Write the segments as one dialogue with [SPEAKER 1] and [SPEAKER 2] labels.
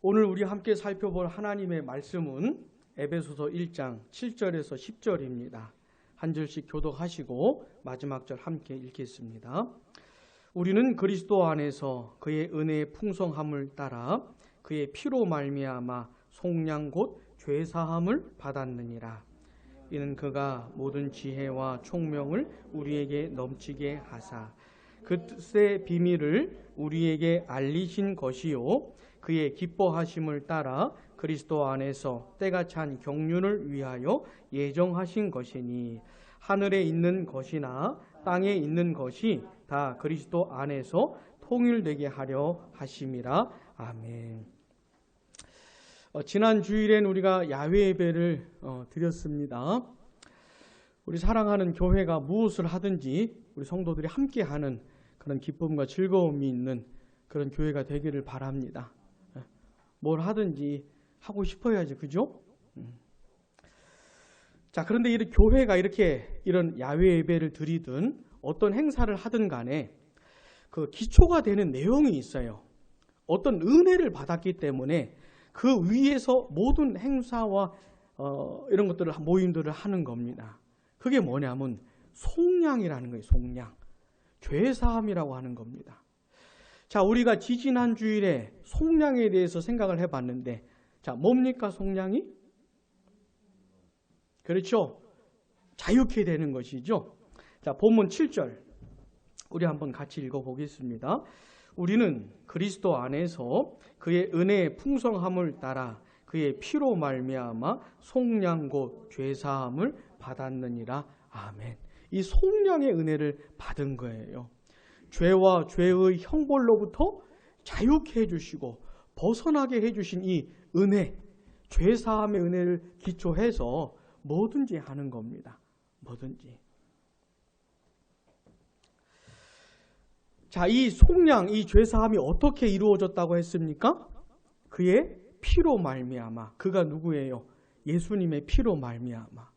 [SPEAKER 1] 오늘 우리 함께 살펴볼 하나님의 말씀은 에베소서 1장 7절에서 10절입니다. 한 절씩 교독하시고 마지막 절 함께 읽겠습니다. 우리는 그리스도 안에서 그의 은혜의 풍성함을 따라 그의 피로 말미암아 속량 곧 죄사함을 받았느니라. 이는 그가 모든 지혜와 총명을 우리에게 넘치게 하사 그 뜻의 비밀을 우리에게 알리신 것이요 그의 기뻐하심을 따라 그리스도 안에서 때가 찬 경륜을 위하여 예정하신 것이니 하늘에 있는 것이나 땅에 있는 것이 다 그리스도 안에서 통일되게 하려 하심이라. 아멘. 지난 주일엔 우리가 야훼 예배를 드렸습니다. 우리 사랑하는 교회가 무엇을 하든지 우리 성도들이 함께하는 그런 기쁨과 즐거움이 있는 그런 교회가 되기를 바랍니다. 뭘 하든지 하고 싶어야지, 그죠? 자, 그런데 이 교회가 이런 야훼 예배를 드리든 어떤 행사를 하든 간에 그 기초가 되는 내용이 있어요. 어떤 은혜를 받았기 때문에 그 위에서 모든 행사와 이런 것들을 모임들을 하는 겁니다. 그게 뭐냐면 속량이라는 거예요. 속량. 죄사함이라고 하는 겁니다. 자, 우리가 지지난 주일에 속량에 대해서 생각을 해봤는데, 자, 뭡니까 속량이? 그렇죠. 자유케 되는 것이죠. 자, 본문 7절 우리 한번 같이 읽어보겠습니다. 우리는 그리스도 안에서 그의 은혜의 풍성함을 따라 그의 피로 말미암아 속량 곧 죄사함을 받았느니라. 아멘. 이 속량의 은혜를 받은 거예요. 죄와 죄의 형벌로부터 자유케 해주시고 벗어나게 해주신 이 은혜, 죄사함의 은혜를 기초해서 뭐든지 하는 겁니다. 뭐든지. 자, 이 속량, 이 죄사함이 어떻게 이루어졌다고 했습니까? 그의 피로 말미암아. 그가 누구예요? 예수님의 피로 말미암아.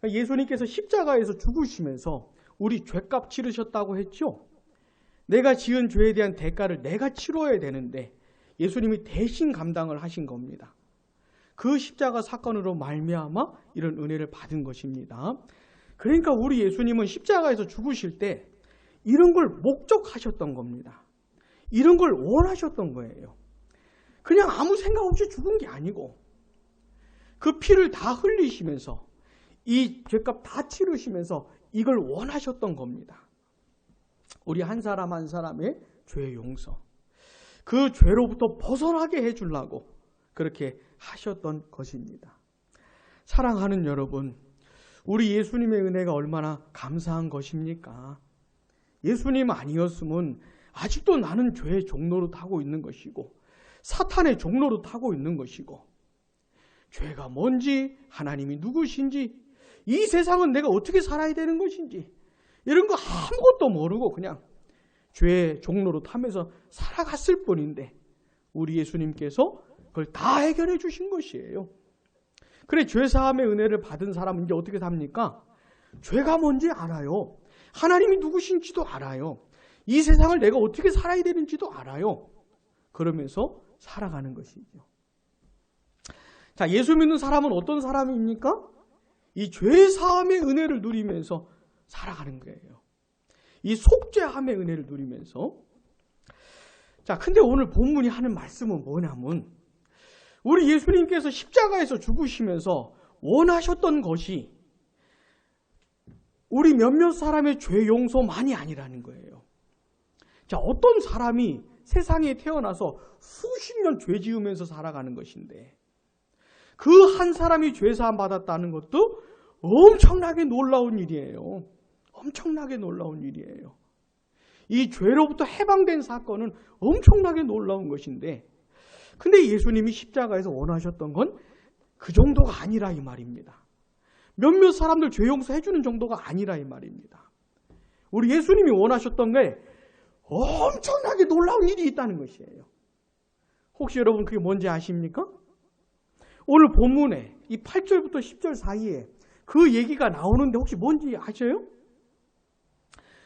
[SPEAKER 1] 예수님께서 십자가에서 죽으시면서 우리 죄값 치르셨다고 했죠? 내가 지은 죄에 대한 대가를 내가 치러야 되는데 예수님이 대신 감당을 하신 겁니다. 그 십자가 사건으로 말미암아 이런 은혜를 받은 것입니다. 그러니까 우리 예수님은 십자가에서 죽으실 때 이런 걸 목적하셨던 겁니다. 이런 걸 원하셨던 거예요. 그냥 아무 생각 없이 죽은 게 아니고 그 피를 다 흘리시면서 이 죄값 다 치르시면서 이걸 원하셨던 겁니다. 우리 한 사람 한 사람의 죄 용서, 그 죄로부터 벗어나게 해주려고 그렇게 하셨던 것입니다. 사랑하는 여러분, 우리 예수님의 은혜가 얼마나 감사한 것입니까? 예수님 아니었으면 아직도 나는 죄의 종로로 타고 있는 것이고 사탄의 종로로 타고 있는 것이고 죄가 뭔지, 하나님이 누구신지, 이 세상은 내가 어떻게 살아야 되는 것인지 이런 거 아무것도 모르고 그냥 죄의 종로로 타면서 살아갔을 뿐인데 우리 예수님께서 그걸 다 해결해 주신 것이에요. 그래, 죄사함의 은혜를 받은 사람은 이제 어떻게 삽니까? 죄가 뭔지 알아요. 하나님이 누구신지도 알아요. 이 세상을 내가 어떻게 살아야 되는지도 알아요. 그러면서 살아가는 것이죠. 자, 예수 믿는 사람은 어떤 사람입니까? 이 죄사함의 은혜를 누리면서 살아가는 거예요. 이 속죄함의 은혜를 누리면서. 자, 근데 오늘 본문이 하는 말씀은 뭐냐면 우리 예수님께서 십자가에서 죽으시면서 원하셨던 것이 우리 몇몇 사람의 죄 용서만이 아니라는 거예요. 자, 어떤 사람이 세상에 태어나서 수십 년 죄 지으면서 살아가는 것인데 그 한 사람이 죄사함 받았다는 것도 엄청나게 놀라운 일이에요. 엄청나게 놀라운 일이에요. 이 죄로부터 해방된 사건은 엄청나게 놀라운 것인데 근데 예수님이 십자가에서 원하셨던 건 그 정도가 아니라 이 말입니다. 몇몇 사람들 죄 용서해 주는 정도가 아니라 이 말입니다. 우리 예수님이 원하셨던 게 엄청나게 놀라운 일이 있다는 것이에요. 혹시 여러분 그게 뭔지 아십니까? 오늘 본문에 이 8절부터 10절 사이에 그 얘기가 나오는데 혹시 뭔지 아셔요?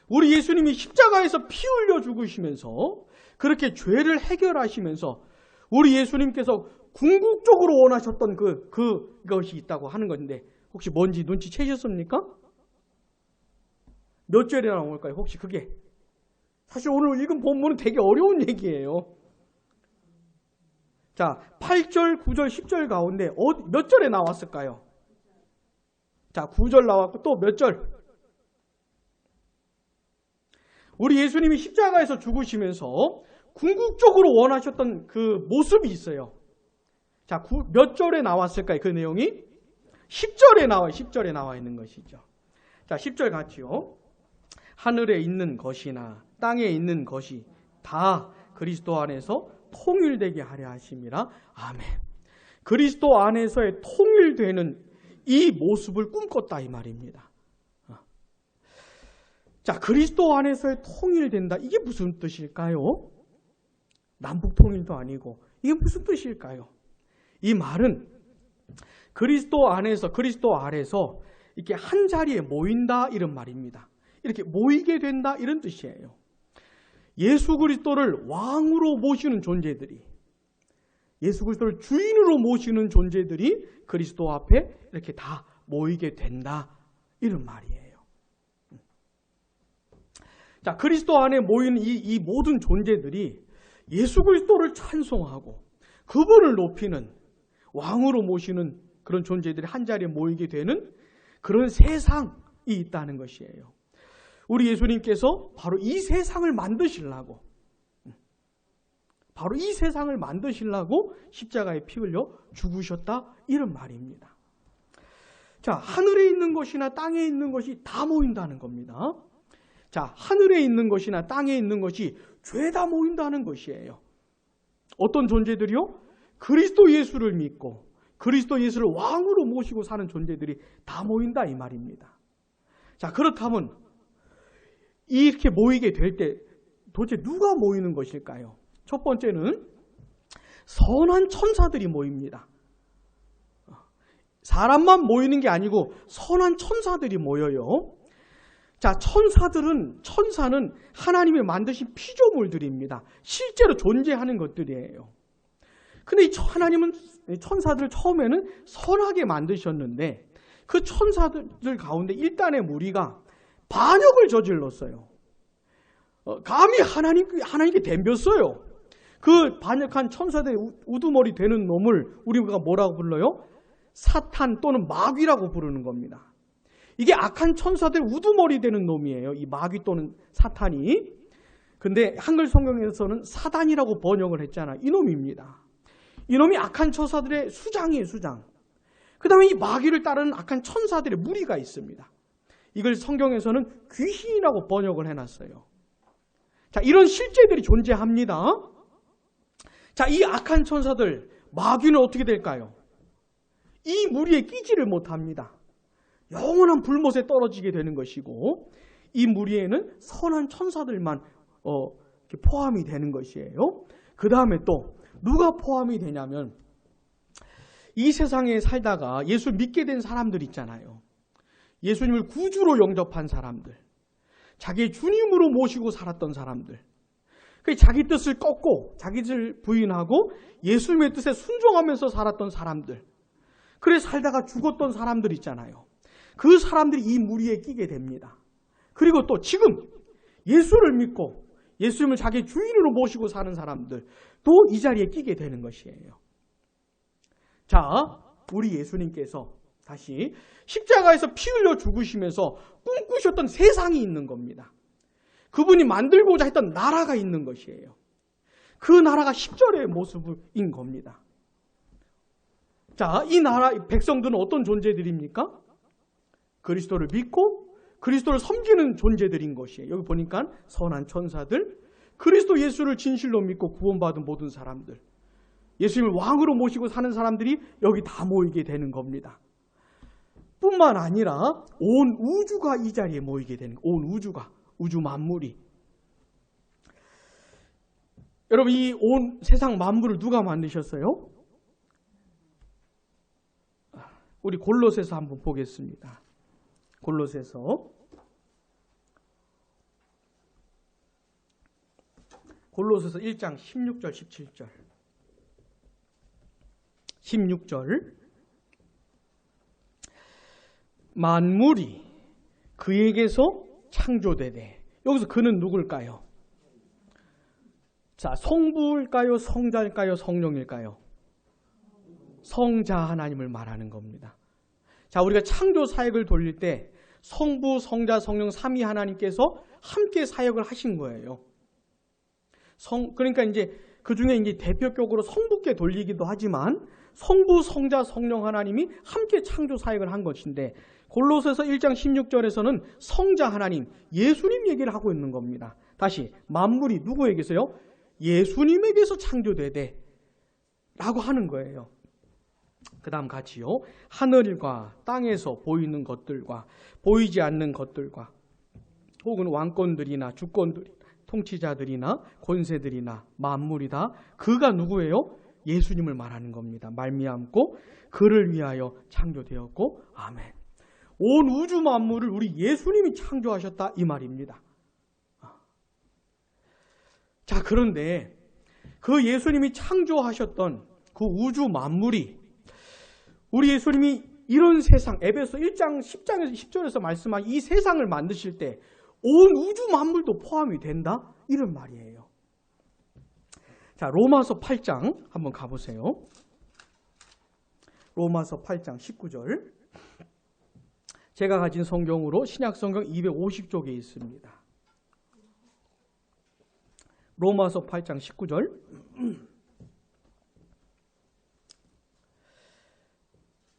[SPEAKER 1] 우리 예수님이 십자가에서 피 흘려 죽으시면서 그렇게 죄를 해결하시면서 우리 예수님께서 궁극적으로 원하셨던 그것이 있다고 하는 건데 혹시 뭔지 눈치채셨습니까? 몇 절에 나올까요? 혹시 그게? 사실 오늘 읽은 본문은 되게 어려운 얘기예요. 자, 8절, 9절, 10절 가운데 몇 절에 나왔을까요? 자, 9절 나왔고 또 몇 절? 우리 예수님이 십자가에서 죽으시면서 궁극적으로 원하셨던 그 모습이 있어요. 자, 몇 절에 나왔을까요? 그 내용이? 10절에 나와요. 10절에 나와 있는 것이죠. 자, 10절 같이요. 하늘에 있는 것이나 땅에 있는 것이 다 그리스도 안에서 통일되게 하려 하심이라. 아멘. 그리스도 안에서의 통일되는 이 모습을 꿈꿨다 이 말입니다. 자, 그리스도 안에서의 통일된다. 이게 무슨 뜻일까요? 남북 통일도 아니고 이게 무슨 뜻일까요? 이 말은 그리스도 안에서 이렇게 한 자리에 모인다 이런 말입니다. 이렇게 모이게 된다 이런 뜻이에요. 예수 그리스도를 왕으로 모시는 존재들이, 예수 그리스도를 주인으로 모시는 존재들이 그리스도 앞에 이렇게 다 모이게 된다 이런 말이에요. 자, 그리스도 안에 모이는 이 모든 존재들이 예수 그리스도를 찬송하고 그분을 높이는 왕으로 모시는 그런 존재들이 한 자리에 모이게 되는 그런 세상이 있다는 것이에요. 우리 예수님께서 바로 이 세상을 만드시려고 십자가에 피 흘려 죽으셨다 이런 말입니다. 자, 하늘에 있는 것이나 땅에 있는 것이 다 모인다는 겁니다. 자, 하늘에 있는 것이나 땅에 있는 것이 죄다 모인다는 것이에요. 어떤 존재들이요? 그리스도 예수를 믿고 그리스도 예수를 왕으로 모시고 사는 존재들이 다 모인다 이 말입니다. 자, 그렇다면 이렇게 모이게 될 때 도대체 누가 모이는 것일까요? 첫 번째는 선한 천사들이 모입니다. 사람만 모이는 게 아니고 선한 천사들이 모여요. 자, 천사는 하나님이 만드신 피조물들입니다. 실제로 존재하는 것들이에요. 근데 이 하나님은 천사들을 처음에는 선하게 만드셨는데 그 천사들 가운데 일단의 무리가 반역을 저질렀어요. 감히 하나님께 덤볐어요. 그 반역한 천사들의 우두머리 되는 놈을 우리가 뭐라고 불러요? 사탄 또는 마귀라고 부르는 겁니다. 이게 악한 천사들 우두머리 되는 놈이에요. 이 마귀 또는 사탄이. 근데 한글 성경에서는 사단이라고 번역을 했잖아요. 이놈입니다. 이놈이 악한 천사들의 수장이에요, 수장. 그 다음에 이 마귀를 따르는 악한 천사들의 무리가 있습니다. 이걸 성경에서는 귀신이라고 번역을 해놨어요. 자, 이런 실제들이 존재합니다. 자, 이 악한 천사들, 마귀는 어떻게 될까요? 이 무리에 끼지를 못합니다. 영원한 불못에 떨어지게 되는 것이고 이 무리에는 선한 천사들만 포함이 되는 것이에요. 그 다음에 또 누가 포함이 되냐면 이 세상에 살다가 예수 믿게 된 사람들 있잖아요. 예수님을 구주로 영접한 사람들, 자기의 주님으로 모시고 살았던 사람들, 자기 뜻을 꺾고 자기 뜻을 부인하고 예수님의 뜻에 순종하면서 살았던 사람들, 그래 살다가 죽었던 사람들 있잖아요. 그 사람들이 이 무리에 끼게 됩니다. 그리고 또 지금 예수를 믿고 예수님을 자기 주인으로 모시고 사는 사람들 또 이 자리에 끼게 되는 것이에요. 자, 우리 예수님께서 다시 십자가에서 피 흘려 죽으시면서 꿈꾸셨던 세상이 있는 겁니다. 그분이 만들고자 했던 나라가 있는 것이에요. 그 나라가 10절의 모습인 겁니다. 자, 이 나라 백성들은 어떤 존재들입니까? 그리스도를 믿고 그리스도를 섬기는 존재들인 것이에요. 여기 보니까 선한 천사들, 그리스도 예수를 진실로 믿고 구원받은 모든 사람들, 예수님을 왕으로 모시고 사는 사람들이 여기 다 모이게 되는 겁니다. 뿐만 아니라 온 우주가 이 자리에 모이게 되는 거예요. 온 우주가, 우주 만물이. 여러분, 이 온 세상 만물을 누가 만드셨어요? 우리 골로새서 한번 보겠습니다. 골로새서 1장 16절 17절. 16절. 만물이 그에게서 창조되되. 여기서 그는 누굴까요? 자, 성부일까요? 성자일까요? 성령일까요? 성자 하나님을 말하는 겁니다. 자, 우리가 창조 사역을 돌릴 때 성부, 성자, 성령 삼위 하나님께서 함께 사역을 하신 거예요. 그러니까 이제 그 중에 이제 대표격으로 성부께 돌리기도 하지만 성부, 성자, 성령 하나님이 함께 창조 사역을 한 것인데 골로새서 1장 16절에서는 성자 하나님, 예수님 얘기를 하고 있는 겁니다. 다시 만물이 누구에게서요? 예수님에게서 창조되되 라고 하는 거예요. 그 다음 같이요. 하늘과 땅에서 보이는 것들과 보이지 않는 것들과 혹은 왕권들이나 주권들이나 통치자들이나 권세들이나 만물이 다 그가 누구예요? 예수님을 말하는 겁니다. 말미암고 그를 위하여 창조되었고 아멘. 온 우주 만물을 우리 예수님이 창조하셨다 이 말입니다. 자, 그런데 그 예수님이 창조하셨던 그 우주 만물이 우리 예수님이 이런 세상, 에베소 1장 10장에서 10절에서 말씀한 이 세상을 만드실 때 온 우주 만물도 포함이 된다? 이런 말이에요. 자, 로마서 8장 한번 가보세요. 로마서 8장 19절. 제가 가진 성경으로 신약성경 250쪽에 있습니다. 로마서 8장 19절.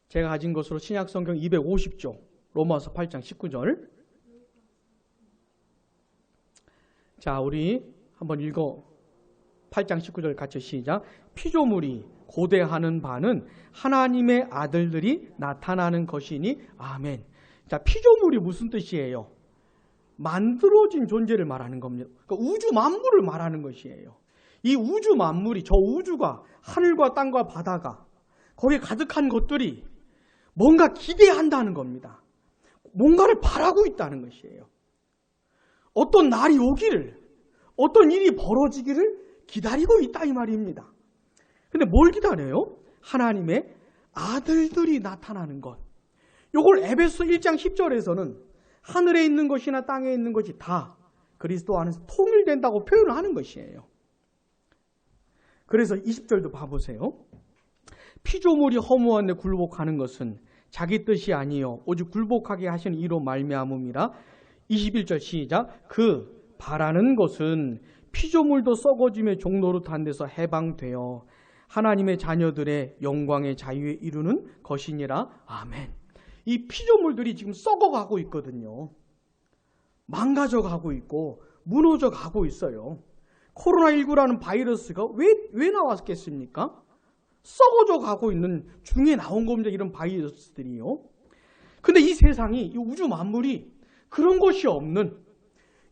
[SPEAKER 1] 제가 가진 것으로 신약성경 250쪽 로마서 8장 19절. 자, 우리 한번 읽어 8장 19절 같이 시작. 피조물이 고대하는 바는 하나님의 아들들이 나타나는 것이니 아멘. 자, 피조물이 무슨 뜻이에요? 만들어진 존재를 말하는 겁니다. 그러니까 우주 만물을 말하는 것이에요. 이 우주 만물이, 저 우주가 하늘과 땅과 바다가 거기에 가득한 것들이 뭔가 기대한다는 겁니다. 뭔가를 바라고 있다는 것이에요. 어떤 날이 오기를, 어떤 일이 벌어지기를 기다리고 있다 이 말입니다. 근데 뭘 기다려요? 하나님의 아들들이 나타나는 것. 요걸 에베소 1장 10절에서는 하늘에 있는 것이나 땅에 있는 것이 다 그리스도 안에서 통일된다고 표현을 하는 것이에요. 그래서 20절도 봐보세요. 피조물이 허무한 데 굴복하는 것은 자기 뜻이 아니요 오직 굴복하게 하시는 이로 말미암음이라. 21절 시작. 그 바라는 것은 피조물도 썩어짐의 종노릇한 데서 해방되어 하나님의 자녀들의 영광의 자유에 이루는 것이니라. 아멘. 이 피조물들이 지금 썩어가고 있거든요. 망가져가고 있고 무너져가고 있어요. 코로나19라는 바이러스가 왜 나왔겠습니까? 썩어져 가고 있는 중에 나온 겁니다. 이런 바이러스들이요. 근데 이 세상이, 이 우주 만물이 그런 것이 없는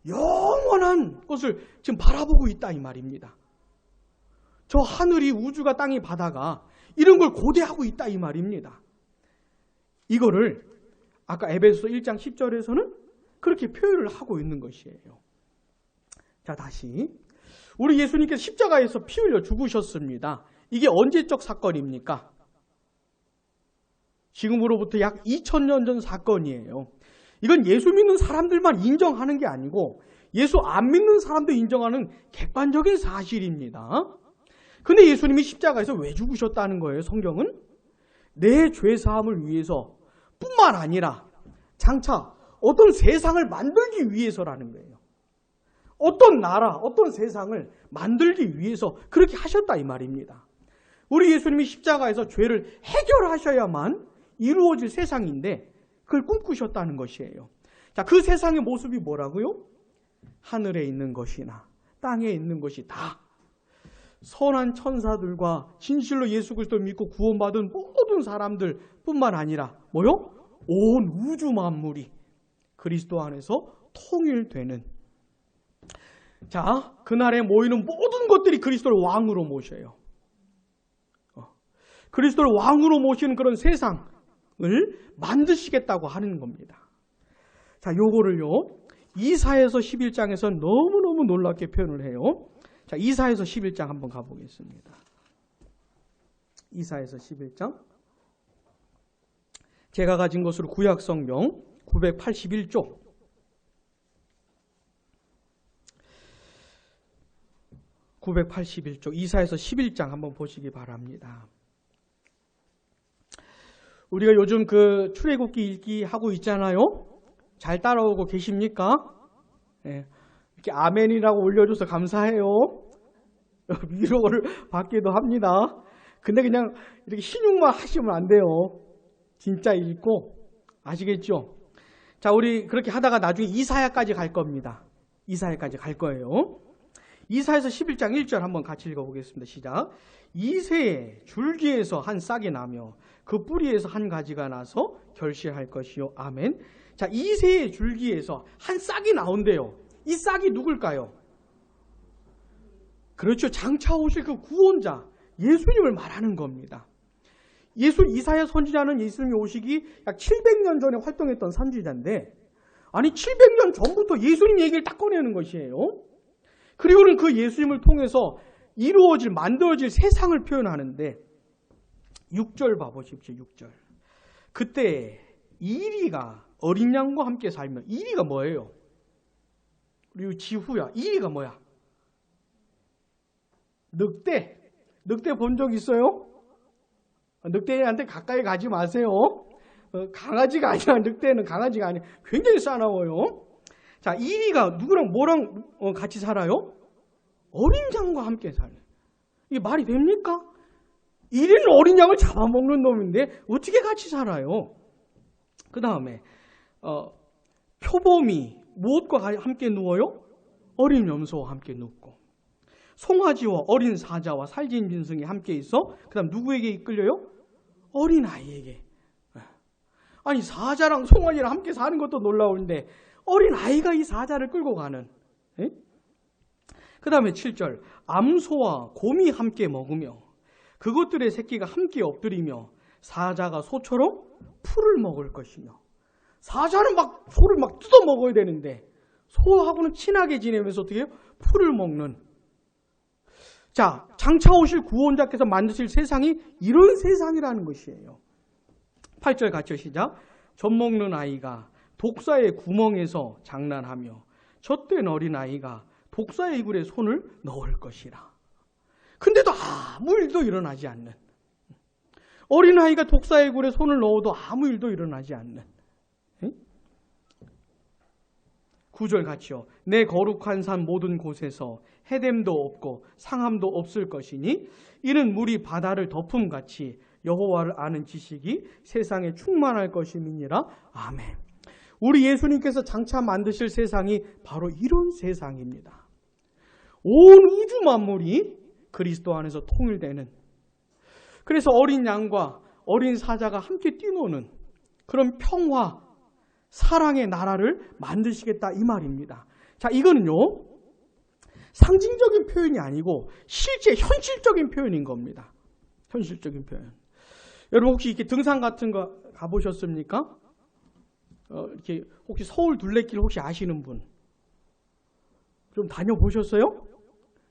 [SPEAKER 1] 영원한 것을 지금 바라보고 있다 이 말입니다. 저 하늘이, 우주가, 땅이, 바다가 이런 걸 고대하고 있다 이 말입니다. 이거를 아까 에베소 1장 10절에서는 그렇게 표현을 하고 있는 것이에요. 자, 다시 우리 예수님께서 십자가에서 피 흘려 죽으셨습니다. 이게 언제적 사건입니까? 지금으로부터 약 2000년 전 사건이에요. 이건 예수 믿는 사람들만 인정하는 게 아니고 예수 안 믿는 사람도 인정하는 객관적인 사실입니다. 근데 예수님이 십자가에서 왜 죽으셨다는 거예요? 성경은 내 죄사함을 위해서 뿐만 아니라 장차 어떤 세상을 만들기 위해서라는 거예요. 어떤 나라, 어떤 세상을 만들기 위해서 그렇게 하셨다 이 말입니다. 우리 예수님이 십자가에서 죄를 해결하셔야만 이루어질 세상인데 그걸 꿈꾸셨다는 것이에요. 자, 그 세상의 모습이 뭐라고요? 하늘에 있는 것이나 땅에 있는 것이 다 선한 천사들과 진실로 예수 그리스도를 믿고 구원받은 모든 사람들 뿐만 아니라 뭐요? 온 우주 만물이 그리스도 안에서 통일되는. 자, 그날에 모이는 모든 것들이 그리스도를 왕으로 모셔요. 그리스도를 왕으로 모시는 그런 세상을 만드시겠다고 하는 겁니다. 자, 요거를요 이사야서 11장에서 너무너무 놀랍게 표현을 해요. 자, 이사야서 11장 한번 가보겠습니다. 이사야서 11장. 제가 가진 것으로 구약 성경 981쪽. 이사야서 11장 한번 보시기 바랍니다. 우리가 요즘 그 출애굽기 읽기 하고 있잖아요. 잘 따라오고 계십니까? 네. 이렇게 아멘이라고 올려줘서 감사해요. 위로를 받기도 합니다. 근데 그냥 이렇게 신용만 하시면 안 돼요. 진짜 읽고, 아시겠죠? 자, 우리 그렇게 하다가 나중에 이사야까지 갈 겁니다. 이사야까지 갈 거예요. 이사야서 11장 1절 한번 같이 읽어보겠습니다. 시작. 이새의 줄기에서 한 싹이 나며 그 뿌리에서 한 가지가 나서 결실할 것이요. 아멘. 자, 이새의 줄기에서 한 싹이 나온대요. 이 싹이 누굴까요? 그렇죠. 장차 오실 그 구원자 예수님을 말하는 겁니다. 이사야 선지자는 예수님이 오시기 약 700년 전에 활동했던 선지자인데, 아니 700년 전부터 예수님 얘기를 딱 꺼내는 것이에요. 그리고는 그 예수님을 통해서 이루어질, 만들어질 세상을 표현하는데, 6절 봐보십시오. 6절. 그때 이리가 어린 양과 함께 살며, 이리가 뭐예요? 그리고 지후야. 이리가 뭐야? 늑대. 늑대 본 적 있어요? 늑대한테 가까이 가지 마세요. 강아지가 아니라, 늑대는 강아지가 아니라 굉장히 싸나워요. 자, 이리가 누구랑 뭐랑 같이 살아요? 어린 양과 함께 살아요. 이게 말이 됩니까? 이리는 어린 양을 잡아먹는 놈인데 어떻게 같이 살아요? 그 다음에 표범이 무엇과 함께 누워요? 어린 염소와 함께 눕고, 송아지와 어린 사자와 살진 짐승이 함께 있어. 그 다음 누구에게 이끌려요? 어린 아이에게. 아니 사자랑 송아지랑 함께 사는 것도 놀라운데 어린 아이가 이 사자를 끌고 가는. 그 다음에 7절. 암소와 곰이 함께 먹으며 그것들의 새끼가 함께 엎드리며 사자가 소처럼 풀을 먹을 것이며. 사자는 막 소를 막 뜯어 먹어야 되는데 소하고는 친하게 지내면서 어떻게 해요? 풀을 먹는. 자, 장차 오실 구원자께서 만드실 세상이 이런 세상이라는 것이에요. 8절 같이 시작. 젖먹는 아이가 독사의 구멍에서 장난하며 젖된 어린 아이가 독사의 이굴에 손을 넣을 것이라. 근데도 아무 일도 일어나지 않는, 어린 아이가 독사의 이굴에 손을 넣어도 아무 일도 일어나지 않는. 9절 같이요. 내 거룩한 산 모든 곳에서 해됨도 없고 상함도 없을 것이니 이는 물이 바다를 덮음같이 여호와를 아는 지식이 세상에 충만할 것임이니라. 아멘. 우리 예수님께서 장차 만드실 세상이 바로 이런 세상입니다. 온 우주 만물이 그리스도 안에서 통일되는, 그래서 어린 양과 어린 사자가 함께 뛰노는 그런 평화, 사랑의 나라를 만드시겠다 이 말입니다. 자, 이거는요 상징적인 표현이 아니고 실제 현실적인 표현인 겁니다. 현실적인 표현. 여러분 혹시 이렇게 등산 같은 거 가보셨습니까? 이렇게 혹시 서울 둘레길 혹시 아시는 분? 좀 다녀보셨어요?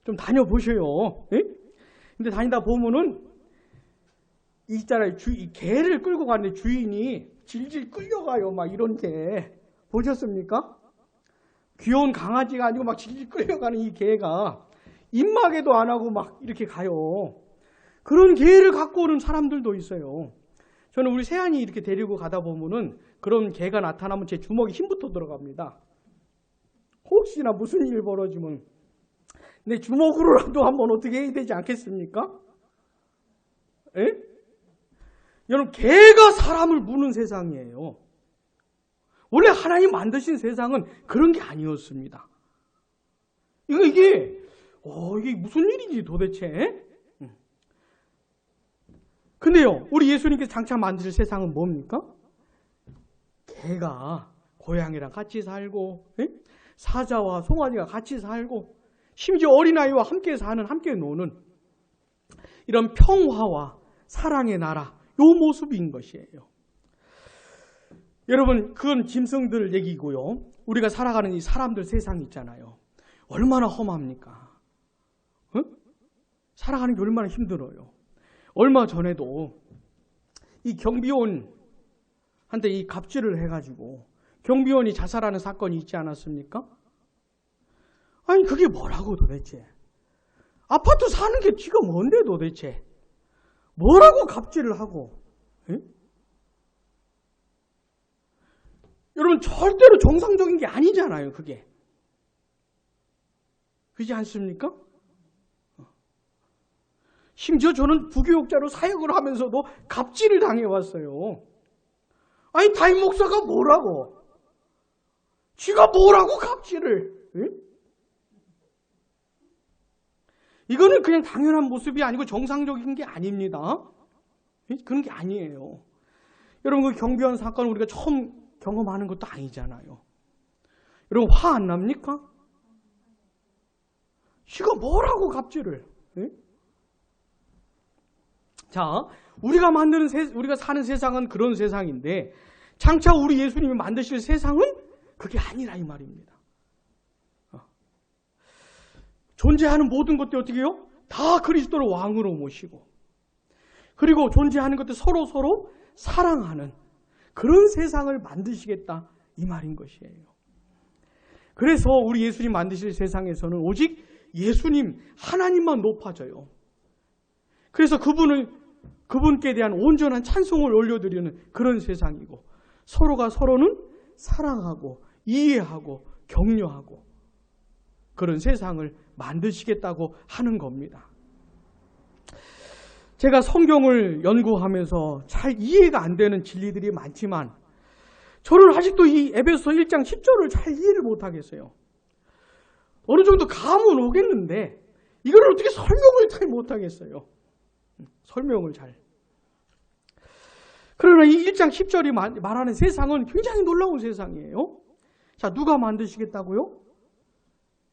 [SPEAKER 1] 좀 다녀보셔요. 예? 근데 다니다 보면은 있잖아요. 이 개를 끌고 가는데 주인이 질질 끌려가요. 막 이런 개. 보셨습니까? 귀여운 강아지가 아니고 막 질질 끌려가는 이 개가 입마개도 안 하고 막 이렇게 가요. 그런 개를 갖고 오는 사람들도 있어요. 저는 우리 세안이 이렇게 데리고 가다 보면은 그런 개가 나타나면 제 주먹에 힘부터 들어갑니다. 혹시나 무슨 일 벌어지면 내 주먹으로라도 한번 어떻게 해야 되지 않겠습니까? 에? 여러분, 개가 사람을 무는 세상이에요. 원래 하나님 만드신 세상은 그런 게 아니었습니다. 이게 무슨 일인지 도대체? 근데요, 우리 예수님께서 장차 만드실 세상은 뭡니까? 개가 고양이랑 같이 살고, 사자와 송아지가 같이 살고, 심지어 어린아이와 함께 사는, 함께 노는 이런 평화와 사랑의 나라, 요 모습인 것이에요. 여러분, 그건 짐승들 얘기고요. 우리가 살아가는 이 사람들 세상 있잖아요. 얼마나 험합니까? 살아가는 게 얼마나 힘들어요. 얼마 전에도 이 경비원한테 이 갑질을 해가지고 경비원이 자살하는 사건이 있지 않았습니까? 아니 그게 뭐라고 도대체? 아파트 사는 게 지가 뭔데 도대체? 뭐라고 갑질을 하고? 에? 여러분 절대로 정상적인 게 아니잖아요. 그게. 그렇지 않습니까? 심지어 저는 부교육자로 사역을 하면서도 갑질을 당해왔어요. 아니 담임 목사가 뭐라고? 지가 뭐라고 갑질을? 에? 이거는 그냥 당연한 모습이 아니고 정상적인 게 아닙니다. 그런 게 아니에요. 여러분 그 경비원 사건을 우리가 처음 경험하는 것도 아니잖아요. 여러분 화 안 납니까? 지가 뭐라고 갑질을? 에? 자, 우리가 사는 세상은 그런 세상인데 장차 우리 예수님이 만드실 세상은 그게 아니라 이 말입니다. 존재하는 모든 것들이 어떻게 해요? 다 그리스도를 왕으로 모시고 그리고 존재하는 것들 서로 사랑하는 그런 세상을 만드시겠다 이 말인 것이에요. 그래서 우리 예수님 만드실 세상에서는 오직 예수님 하나님만 높아져요. 그래서 그분께 대한 온전한 찬송을 올려드리는 그런 세상이고 서로가 서로는 사랑하고 이해하고 격려하고 그런 세상을 만드시겠다고 하는 겁니다. 제가 성경을 연구하면서 잘 이해가 안 되는 진리들이 많지만 저는 아직도 이 에베소서 1장 10절을 잘 이해를 못하겠어요. 어느 정도 감은 오겠는데 이걸 어떻게 설명을 잘 못하겠어요. 설명을 잘. 그러나 이 1장 10절이 말하는 세상은 굉장히 놀라운 세상이에요. 자, 누가 만드시겠다고요?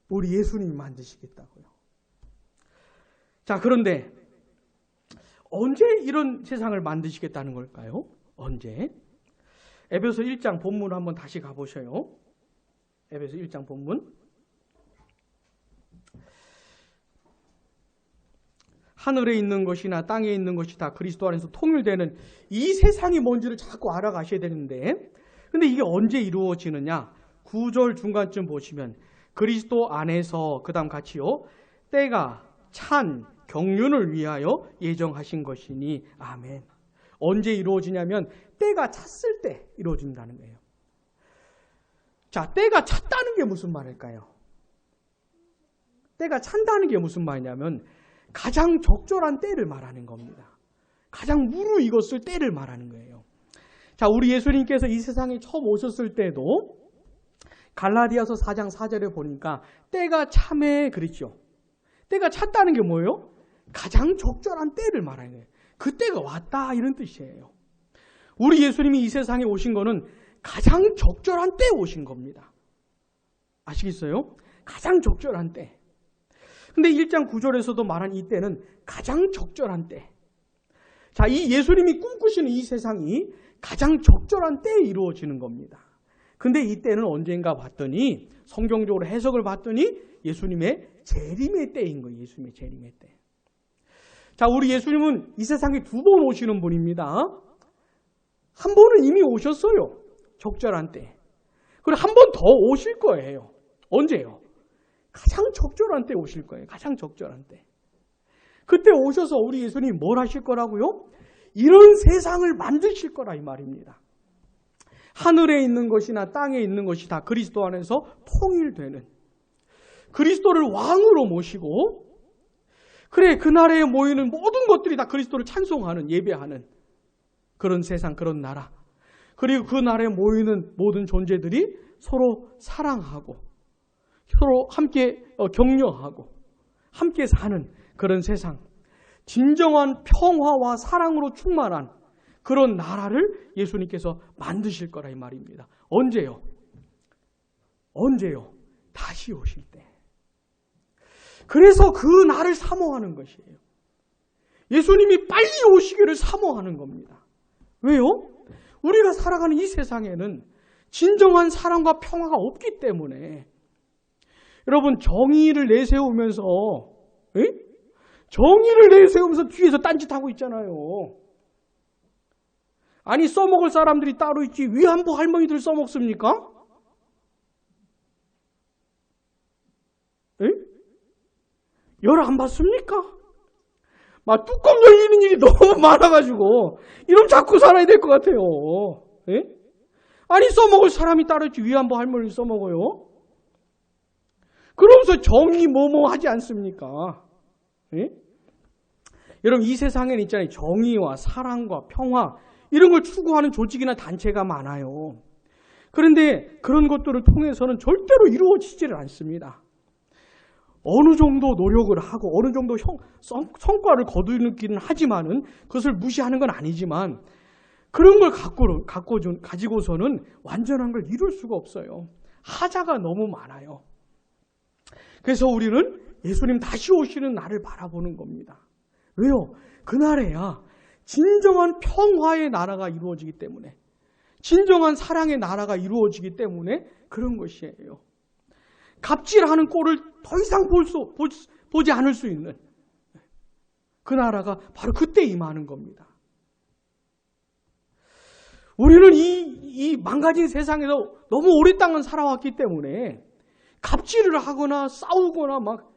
[SPEAKER 1] 우리 예수님이 만드시겠다고요. 자, 그런데 언제 이런 세상을 만드시겠다는 걸까요? 언제? 에베소 1장 본문 한번 다시 가보셔요. 에베소 1장 본문. 하늘에 있는 것이나 땅에 있는 것이 다 그리스도 안에서 통일되는 이 세상이 뭔지를 자꾸 알아가셔야 되는데 근데 이게 언제 이루어지느냐? 9절 중간쯤 보시면 그리스도 안에서 그 다음 같이요. 때가 찬 경륜을 위하여 예정하신 것이니 아멘. 언제 이루어지냐면 때가 찼을 때 이루어진다는 거예요. 자, 때가 찼다는 게 무슨 말일까요? 때가 찬다는 게 무슨 말이냐면 가장 적절한 때를 말하는 겁니다. 가장 무르익었을 때를 말하는 거예요. 자, 우리 예수님께서 이 세상에 처음 오셨을 때도 갈라디아서 4장 4절에 보니까 때가 참에 그랬죠. 때가 찼다는 게 뭐예요? 가장 적절한 때를 말하는 거예요. 그 때가 왔다 이런 뜻이에요. 우리 예수님이 이 세상에 오신 거는 가장 적절한 때에 오신 겁니다. 아시겠어요? 가장 적절한 때. 근데 1장 9절에서도 말한 이 때는 가장 적절한 때. 자, 이 예수님이 꿈꾸시는 이 세상이 가장 적절한 때에 이루어지는 겁니다. 근데 이 때는 언젠가 봤더니 성경적으로 해석을 봤더니 예수님의 재림의 때인 거예요. 예수님의 재림의 때. 자, 우리 예수님은 이 세상에 2번 오시는 분입니다. 한 번은 이미 오셨어요. 적절한 때. 그리고 한 번 더 오실 거예요. 언제요? 가장 적절한 때 오실 거예요. 가장 적절한 때. 그때 오셔서 우리 예수님이 뭘 하실 거라고요? 이런 세상을 만드실 거라 이 말입니다. 하늘에 있는 것이나 땅에 있는 것이 다 그리스도 안에서 통일되는 그리스도를 왕으로 모시고 그래 그날에 모이는 모든 것들이 다 그리스도를 찬송하는 예배하는 그런 세상 그런 나라 그리고 그날에 모이는 모든 존재들이 서로 사랑하고 서로 함께 격려하고 함께 사는 그런 세상 진정한 평화와 사랑으로 충만한 그런 나라를 예수님께서 만드실 거라 이 말입니다. 언제요? 언제요? 다시 오실 때. 그래서 그 날을 사모하는 것이에요. 예수님이 빨리 오시기를 사모하는 겁니다. 왜요? 우리가 살아가는 이 세상에는 진정한 사랑과 평화가 없기 때문에 여러분 정의를 내세우면서 정의를 내세우면서 뒤에서 딴짓하고 있잖아요. 아니 써먹을 사람들이 따로 있지 위안부 할머니들 써먹습니까? 에? 열 안 받습니까? 막 뚜껑 열리는 일이 너무 많아가지고 이러면 자꾸 살아야 될 것 같아요. 에? 아니 써먹을 사람이 따로 있지 위안부 할머니를 써먹어요? 그러면서 정의 뭐뭐 하지 않습니까? 에? 여러분 이 세상에는 있잖아요. 정의와 사랑과 평화 이런 걸 추구하는 조직이나 단체가 많아요. 그런데 그런 것들을 통해서는 절대로 이루어지지를 않습니다. 어느 정도 노력을 하고 어느 정도 성과를 거두기는 하지만은 그것을 무시하는 건 아니지만 그런 걸 가지고서는 완전한 걸 이룰 수가 없어요. 하자가 너무 많아요. 그래서 우리는 예수님 다시 오시는 날을 바라보는 겁니다. 왜요? 그날에야 진정한 평화의 나라가 이루어지기 때문에 진정한 사랑의 나라가 이루어지기 때문에 그런 것이에요. 갑질하는 꼴을 더 이상 보지 않을 수 있는 그 나라가 바로 그때 임하는 겁니다. 우리는 이 망가진 세상에서 너무 오랫동안 살아왔기 때문에 갑질을 하거나 싸우거나 막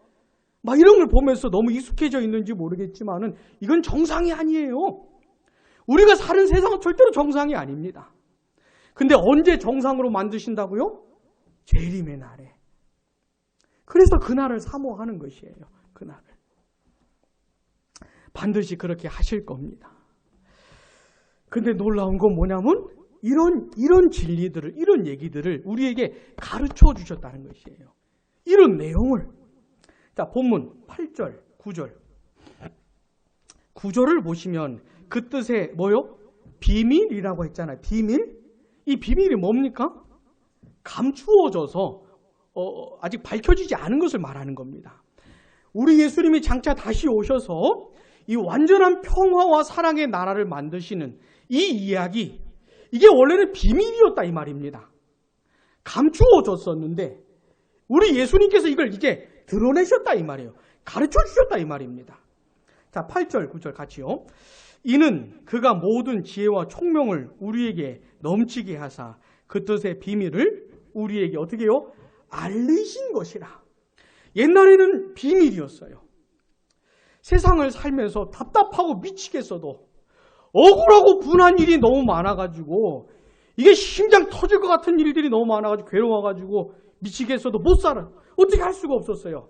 [SPEAKER 1] 이런 걸 보면서 너무 익숙해져 있는지 모르겠지만은 이건 정상이 아니에요. 우리가 사는 세상은 절대로 정상이 아닙니다. 근데 언제 정상으로 만드신다고요? 재림의 날에. 그래서 그날을 사모하는 것이에요. 그날을. 반드시 그렇게 하실 겁니다. 근데 놀라운 건 뭐냐면 이런 진리들을, 이런 얘기들을 우리에게 가르쳐 주셨다는 것이에요. 이런 내용을. 자, 본문 8절, 9절. 9절을 보시면 그 뜻에 뭐요? 비밀이라고 했잖아요. 비밀? 이 비밀이 뭡니까? 감추어져서 아직 밝혀지지 않은 것을 말하는 겁니다. 우리 예수님이 장차 다시 오셔서 이 완전한 평화와 사랑의 나라를 만드시는 이 이야기, 이게 원래는 비밀이었다 이 말입니다. 감추어졌었는데 우리 예수님께서 이걸 이제 드러내셨다 이 말이에요. 가르쳐 주셨다 이 말입니다. 자, 8절, 9절 같이요. 이는 그가 모든 지혜와 총명을 우리에게 넘치게 하사 그 뜻의 비밀을 우리에게 어떻게 해요? 알리신 것이라. 옛날에는 비밀이었어요. 세상을 살면서 답답하고 미치겠어도 억울하고 분한 일이 너무 많아가지고 이게 심장 터질 것 같은 일들이 너무 많아가지고 괴로워가지고 미치겠어도 못 살아. 어떻게 할 수가 없었어요.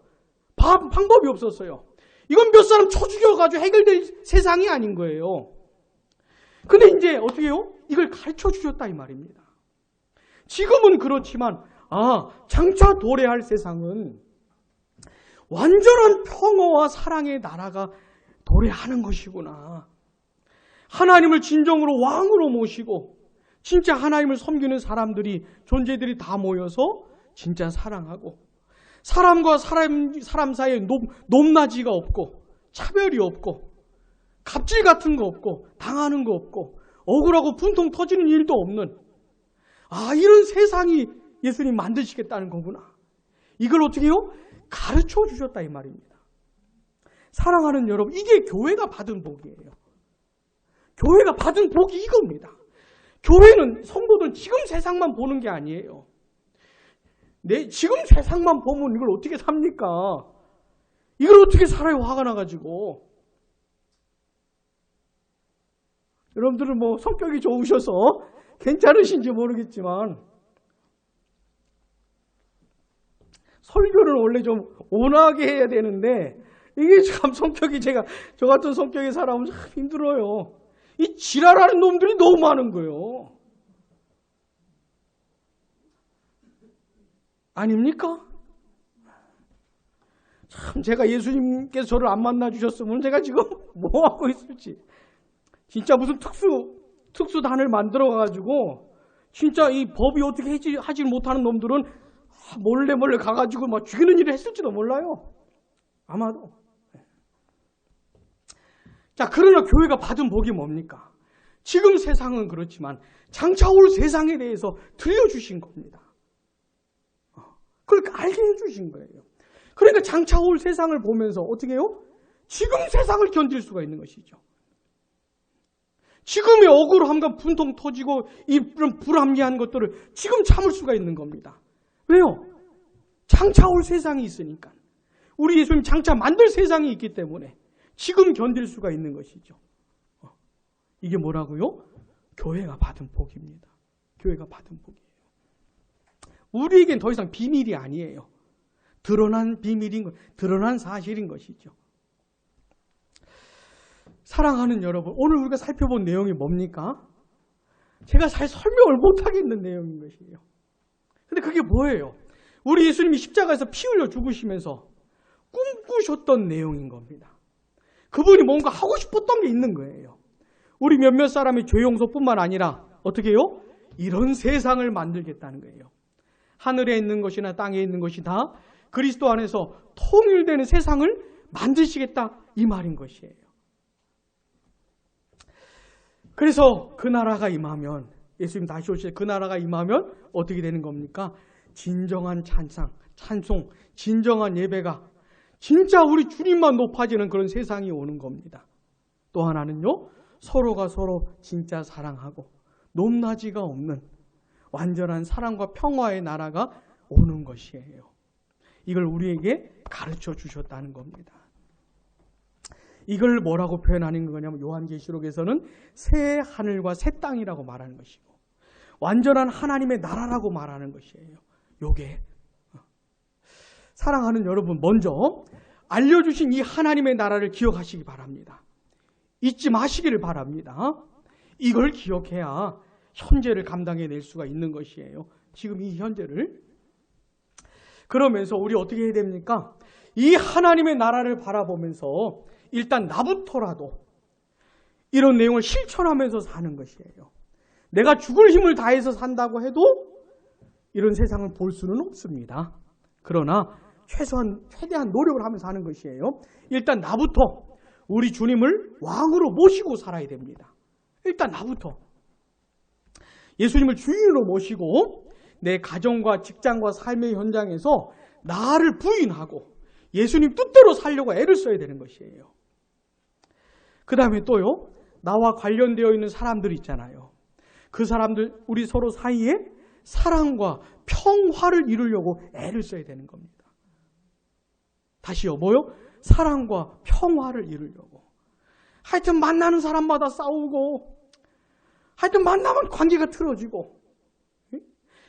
[SPEAKER 1] 방법이 없었어요. 이건 몇 사람 쳐 죽여가지고 해결될 세상이 아닌 거예요. 근데 이제 어떻게 해요? 이걸 가르쳐 주셨다 이 말입니다. 지금은 그렇지만 장차 도래할 세상은 완전한 평화와 사랑의 나라가 도래하는 것이구나. 하나님을 진정으로 왕으로 모시고 진짜 하나님을 섬기는 존재들이 다 모여서 진짜 사랑하고 사람과 사람 사이에 높낮이가 없고 차별이 없고 갑질 같은 거 없고 당하는 거 없고 억울하고 분통 터지는 일도 없는 이런 세상이 예수님 만드시겠다는 거구나. 이걸 어떻게 해요? 가르쳐 주셨다 이 말입니다. 사랑하는 여러분, 이게 교회가 받은 복이에요. 교회가 받은 복이 이겁니다. 교회는 성도들은 지금 세상만 보는 게 아니에요. 지금 세상만 보면 이걸 어떻게 삽니까? 이걸 어떻게 살아요? 화가 나가지고. 여러분들은 뭐 성격이 좋으셔서 괜찮으신지 모르겠지만 설교를 원래 좀 온화하게 해야 되는데 이게 참 성격이 저 같은 성격의 사람은 참 힘들어요. 이 지랄하는 놈들이 너무 많은 거예요. 아닙니까? 참 제가 예수님께서 저를 안 만나 주셨으면 제가 지금 뭐 하고 있을지. 진짜 무슨 특수단을 만들어 가지고 진짜 이 법이 어떻게 하지 못하는 놈들은 몰래 가가지고 막 죽이는 일을 했을지도 몰라요. 아마도. 자, 그러나 교회가 받은 복이 뭡니까? 지금 세상은 그렇지만 장차 올 세상에 대해서 들려주신 겁니다. 그걸 알게 해주신 거예요. 그러니까 장차 올 세상을 보면서 어떻게 해요? 지금 세상을 견딜 수가 있는 것이죠. 지금의 억울함과 분통 터지고 이런 불합리한 것들을 지금 참을 수가 있는 겁니다. 왜요? 장차 올 세상이 있으니까. 우리 예수님 장차 만들 세상이 있기 때문에 지금 견딜 수가 있는 것이죠. 이게 뭐라고요? 교회가 받은 복입니다. 교회가 받은 복이에요. 우리에겐 더 이상 비밀이 아니에요. 드러난 비밀인 것, 드러난 사실인 것이죠. 사랑하는 여러분, 오늘 우리가 살펴본 내용이 뭡니까? 제가 잘 설명을 못하겠는 내용인 것이에요. 근데 그게 뭐예요? 우리 예수님이 십자가에서 피 흘려 죽으시면서 꿈꾸셨던 내용인 겁니다. 그분이 뭔가 하고 싶었던 게 있는 거예요. 우리 몇몇 사람의 죄 용서뿐만 아니라 어떻게 해요? 이런 세상을 만들겠다는 거예요. 하늘에 있는 것이나 땅에 있는 것이 다 그리스도 안에서 통일되는 세상을 만드시겠다, 이 말인 것이에요. 그래서 그 나라가 임하면, 예수님 다시 오실 때 그 나라가 임하면 어떻게 되는 겁니까? 진정한 찬송, 진정한 예배가 진짜 우리 주님만 높아지는 그런 세상이 오는 겁니다. 또 하나는요, 서로가 서로 진짜 사랑하고 높낮이가 없는 완전한 사랑과 평화의 나라가 오는 것이에요. 이걸 우리에게 가르쳐 주셨다는 겁니다. 이걸 뭐라고 표현하는 거냐면 요한계시록에서는 새 하늘과 새 땅이라고 말하는 것이고 완전한 하나님의 나라라고 말하는 것이에요. 요게 사랑하는 여러분, 먼저 알려주신 이 하나님의 나라를 기억하시기 바랍니다. 잊지 마시기를 바랍니다. 이걸 기억해야 현재를 감당해낼 수가 있는 것이에요. 지금 이 현재를. 그러면서 우리 어떻게 해야 됩니까? 이 하나님의 나라를 바라보면서 일단 나부터라도 이런 내용을 실천하면서 사는 것이에요. 내가 죽을 힘을 다해서 산다고 해도 이런 세상을 볼 수는 없습니다. 그러나 최대한 노력을 하면서 사는 것이에요. 일단 나부터 우리 주님을 왕으로 모시고 살아야 됩니다. 일단 나부터 예수님을 주인으로 모시고 내 가정과 직장과 삶의 현장에서 나를 부인하고 예수님 뜻대로 살려고 애를 써야 되는 것이에요. 그 다음에 또요, 나와 관련되어 있는 사람들 있잖아요. 그 사람들, 우리 서로 사이에 사랑과 평화를 이루려고 애를 써야 되는 겁니다. 다시요, 뭐요? 사랑과 평화를 이루려고. 하여튼 만나는 사람마다 싸우고, 하여튼 만나면 관계가 틀어지고,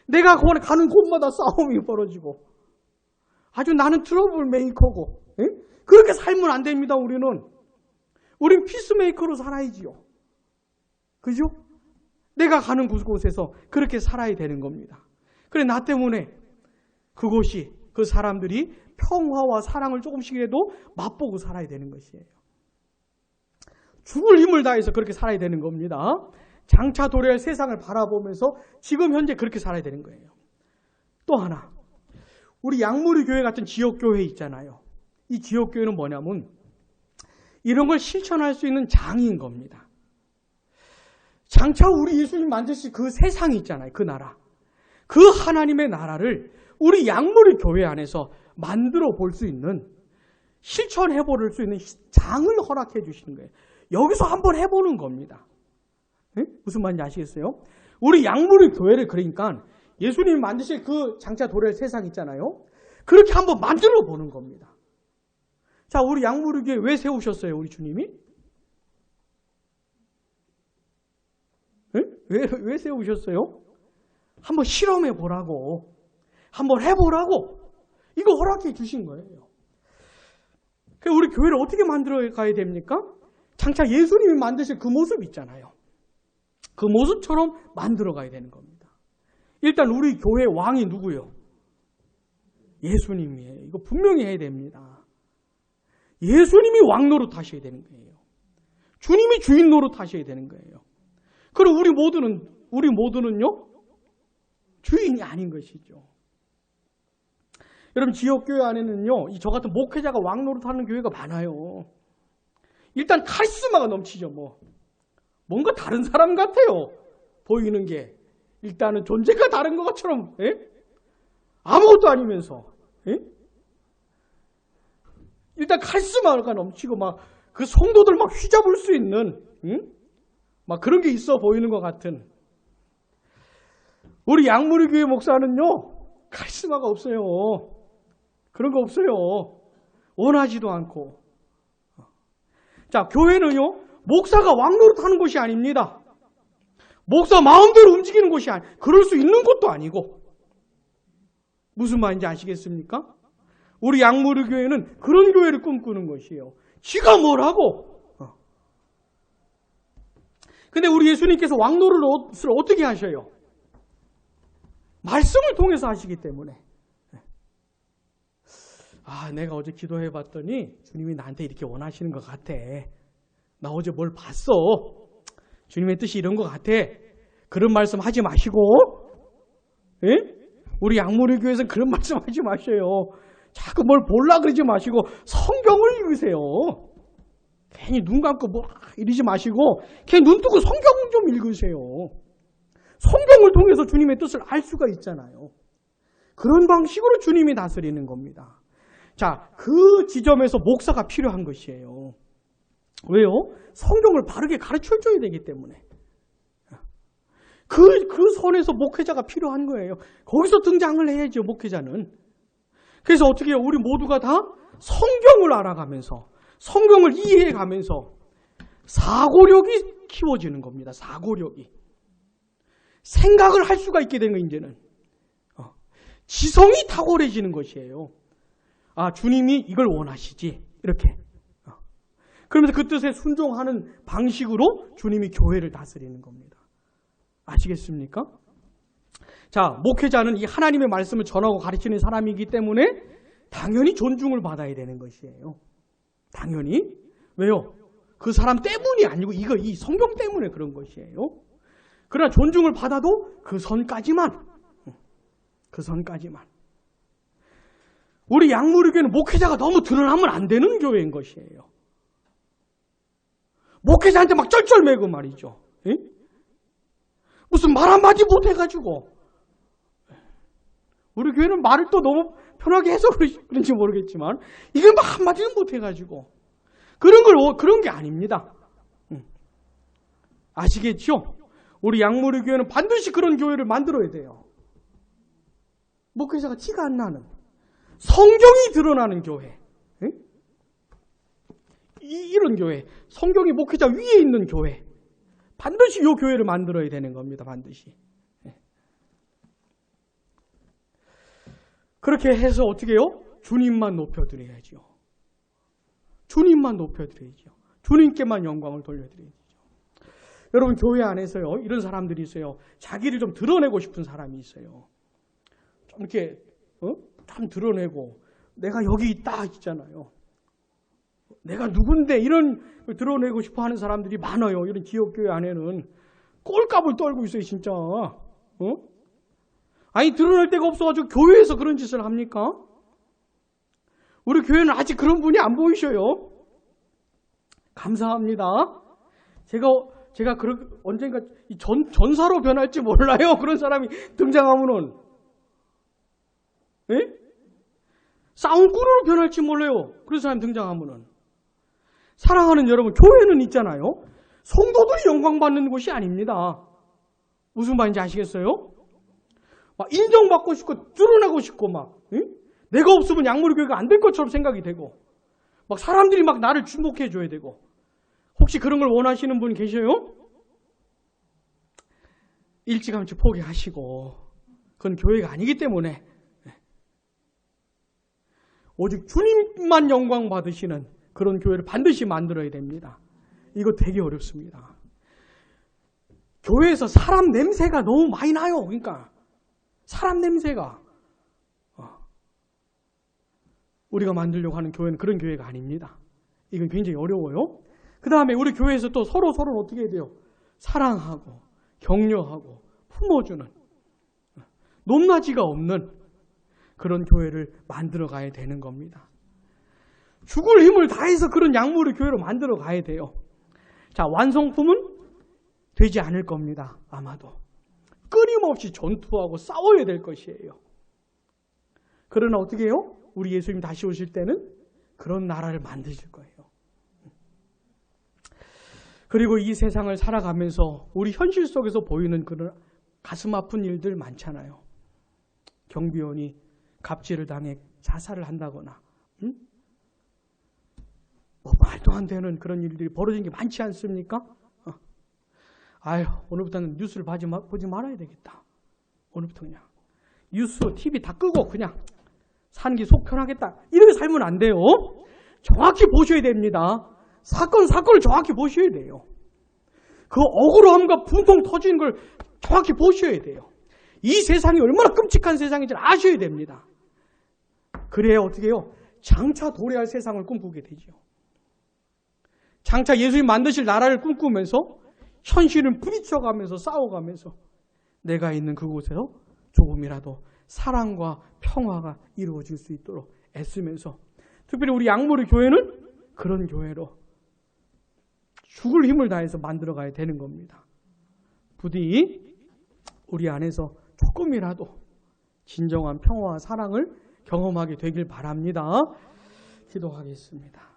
[SPEAKER 1] 내가 가는 곳마다 싸움이 벌어지고, 아주 나는 트러블 메이커고, 그렇게 살면 안 됩니다, 우리는. 우린 피스메이커로 살아야지요. 그죠? 내가 가는 곳에서 그렇게 살아야 되는 겁니다. 그래, 나 때문에 그곳이, 그 사람들이 평화와 사랑을 조금씩이라도 맛보고 살아야 되는 것이에요. 죽을 힘을 다해서 그렇게 살아야 되는 겁니다. 장차 도래할 세상을 바라보면서 지금 현재 그렇게 살아야 되는 거예요. 또 하나, 우리 양무리 교회 같은 지역교회 있잖아요. 이 지역교회는 뭐냐면 이런 걸 실천할 수 있는 장인 겁니다. 장차 우리 예수님 만드실 그 세상이 있잖아요. 그 나라. 그 하나님의 나라를 우리 양무리 교회 안에서 만들어 볼 수 있는, 실천해 볼 수 있는 장을 허락해 주시는 거예요. 여기서 한번 해보는 겁니다. 네? 무슨 말인지 아시겠어요? 우리 양무리 교회를 그러니까 예수님이 만드실 그 장차 도래할 세상 있잖아요. 그렇게 한번 만들어 보는 겁니다. 자, 우리 양무리 교회 왜 세우셨어요, 우리 주님이? 네? 왜 세우셨어요? 한번 실험해 보라고. 한번 해보라고. 이거 허락해 주신 거예요. 우리 교회를 어떻게 만들어 가야 됩니까? 장차 예수님이 만드실 그 모습 있잖아요. 그 모습처럼 만들어 가야 되는 겁니다. 일단 우리 교회 왕이 누구예요? 예수님이에요. 이거 분명히 해야 됩니다. 예수님이 왕 노릇 하셔야 되는 거예요. 주님이 주인 노릇 하셔야 되는 거예요. 그리고 우리 모두는요, 주인이 아닌 것이죠. 여러분, 지역교회 안에는요, 저 같은 목회자가 왕 노릇 하는 교회가 많아요. 일단 카리스마가 넘치죠, 뭔가 다른 사람 같아요. 보이는 게. 일단은 존재가 다른 것처럼, 아무것도 아니면서. 일단 카리스마가 넘치고 막 그 성도들 막 휘잡을 수 있는 막 그런 게 있어 보이는 것 같은 우리 양무리 교회 목사는요 카리스마가 없어요. 그런 거 없어요. 원하지도 않고. 자, 교회는요 목사가 왕노릇 하는 곳이 아닙니다. 목사 마음대로 움직이는 곳이 그럴 수 있는 것도 아니고. 무슨 말인지 아시겠습니까? 우리 양무리 교회는 그런 교회를 꿈꾸는 것이에요. 지가 뭘 하고. 근데 우리 예수님께서 왕노릇을 어떻게 하셔요? 말씀을 통해서 하시기 때문에. 아, 내가 어제 기도해 봤더니 주님이 나한테 이렇게 원하시는 것 같아. 나 어제 뭘 봤어. 주님의 뜻이 이런 것 같아. 그런 말씀 하지 마시고. 예? 우리 양무리 교회에서는 그런 말씀 하지 마셔요. 자꾸 뭘 볼라 그러지 마시고 성경을 읽으세요. 괜히 눈 감고 뭐 이러지 마시고 그냥 눈 뜨고 성경 좀 읽으세요. 성경을 통해서 주님의 뜻을 알 수가 있잖아요. 그런 방식으로 주님이 다스리는 겁니다. 자, 그 지점에서 목사가 필요한 것이에요. 왜요? 성경을 바르게 가르쳐줘야 되기 때문에. 그 선에서 목회자가 필요한 거예요. 거기서 등장을 해야죠, 목회자는. 그래서 어떻게 해요? 우리 모두가 다 성경을 알아가면서, 성경을 이해해가면서 사고력이 키워지는 겁니다. 사고력이. 생각을 할 수가 있게 되는 거, 이제는. 지성이 탁월해지는 것이에요. 아, 주님이 이걸 원하시지. 이렇게. 그러면서 그 뜻에 순종하는 방식으로 주님이 교회를 다스리는 겁니다. 아시겠습니까? 자, 목회자는 이 하나님의 말씀을 전하고 가르치는 사람이기 때문에 당연히 존중을 받아야 되는 것이에요. 당연히. 왜요? 그 사람 때문이 아니고 이 성경 때문에 그런 것이에요. 그러나 존중을 받아도 그 선까지만. 그 선까지만. 우리 양무리교회는 목회자가 너무 드러나면 안 되는 교회인 것이에요. 목회자한테 막 쩔쩔매고 말이죠. 에? 무슨 말 한마디 못해가지고. 우리 교회는 말을 또 너무 편하게 해서 그런지 모르겠지만 이게 막 한마디는 못해가지고 그런 게 아닙니다. 아시겠죠? 우리 양무리 교회는 반드시 그런 교회를 만들어야 돼요. 목회자가 티가 안 나는 성경이 드러나는 교회. 응? 이런 교회. 성경이 목회자 위에 있는 교회. 반드시 이 교회를 만들어야 되는 겁니다. 반드시. 그렇게 해서 어떻게 해요? 주님만 높여드려야죠. 주님만 높여드려야죠. 주님께만 영광을 돌려드려야죠. 여러분, 교회 안에서요, 이런 사람들이 있어요. 자기를 좀 드러내고 싶은 사람이 있어요. 좀 이렇게, 좀 드러내고, 내가 여기 있다 있잖아요. 내가 누군데, 이런 걸 드러내고 싶어 하는 사람들이 많아요. 이런 지역교회 안에는. 꼴값을 떨고 있어요, 진짜. 아니, 드러낼 데가 없어가지고 교회에서 그런 짓을 합니까? 우리 교회는 아직 그런 분이 안 보이셔요. 감사합니다. 제가 언젠가 전사로 변할지 몰라요. 그런 사람이 등장하면은. 예? 싸움꾼으로 변할지 몰라요. 그런 사람이 등장하면은. 사랑하는 여러분, 교회는 있잖아요. 성도들이 영광받는 곳이 아닙니다. 무슨 말인지 아시겠어요? 막 인정받고 싶고 드러나고 싶고 막 내가 없으면 양무리교회가 안 될 것처럼 생각이 되고 막 사람들이 막 나를 주목해 줘야 되고 혹시 그런 걸 원하시는 분 계셔요? 일찌감치 포기하시고 그건 교회가 아니기 때문에 오직 주님만 영광 받으시는 그런 교회를 반드시 만들어야 됩니다. 이거 되게 어렵습니다. 교회에서 사람 냄새가 너무 많이 나요. 그러니까 사람 냄새가 우리가 만들려고 하는 교회는 그런 교회가 아닙니다. 이건 굉장히 어려워요. 그 다음에 우리 교회에서 또 서로를 어떻게 해야 돼요? 사랑하고 격려하고 품어주는 높낮이가 없는 그런 교회를 만들어 가야 되는 겁니다. 죽을 힘을 다해서 그런 양무리 교회로 만들어 가야 돼요. 자, 완성품은 되지 않을 겁니다. 아마도. 끊임없이 전투하고 싸워야 될 것이에요. 그러나 어떻게 해요? 우리 예수님 다시 오실 때는 그런 나라를 만드실 거예요. 그리고 이 세상을 살아가면서 우리 현실 속에서 보이는 그런 가슴 아픈 일들 많잖아요. 경비원이 갑질을 당해 자살을 한다거나, 뭐 말도 안 되는 그런 일들이 벌어진 게 많지 않습니까? 아유, 오늘부터는 뉴스를 보지 말아야 되겠다. 오늘부터 그냥 뉴스, TV 다 끄고 그냥 사는 게 속 편하겠다. 이렇게 살면 안 돼요. 정확히 보셔야 됩니다. 사건을 정확히 보셔야 돼요. 그 억울함과 분통 터지는 걸 정확히 보셔야 돼요. 이 세상이 얼마나 끔찍한 세상인지 아셔야 됩니다. 그래야 어떻게 해요? 장차 도래할 세상을 꿈꾸게 되죠. 장차 예수님 만드실 나라를 꿈꾸면서 현실을 부딪혀가면서 싸워가면서 내가 있는 그곳에서 조금이라도 사랑과 평화가 이루어질 수 있도록 애쓰면서, 특별히 우리 양모리 교회는 그런 교회로 죽을 힘을 다해서 만들어가야 되는 겁니다. 부디 우리 안에서 조금이라도 진정한 평화와 사랑을 경험하게 되길 바랍니다. 기도하겠습니다.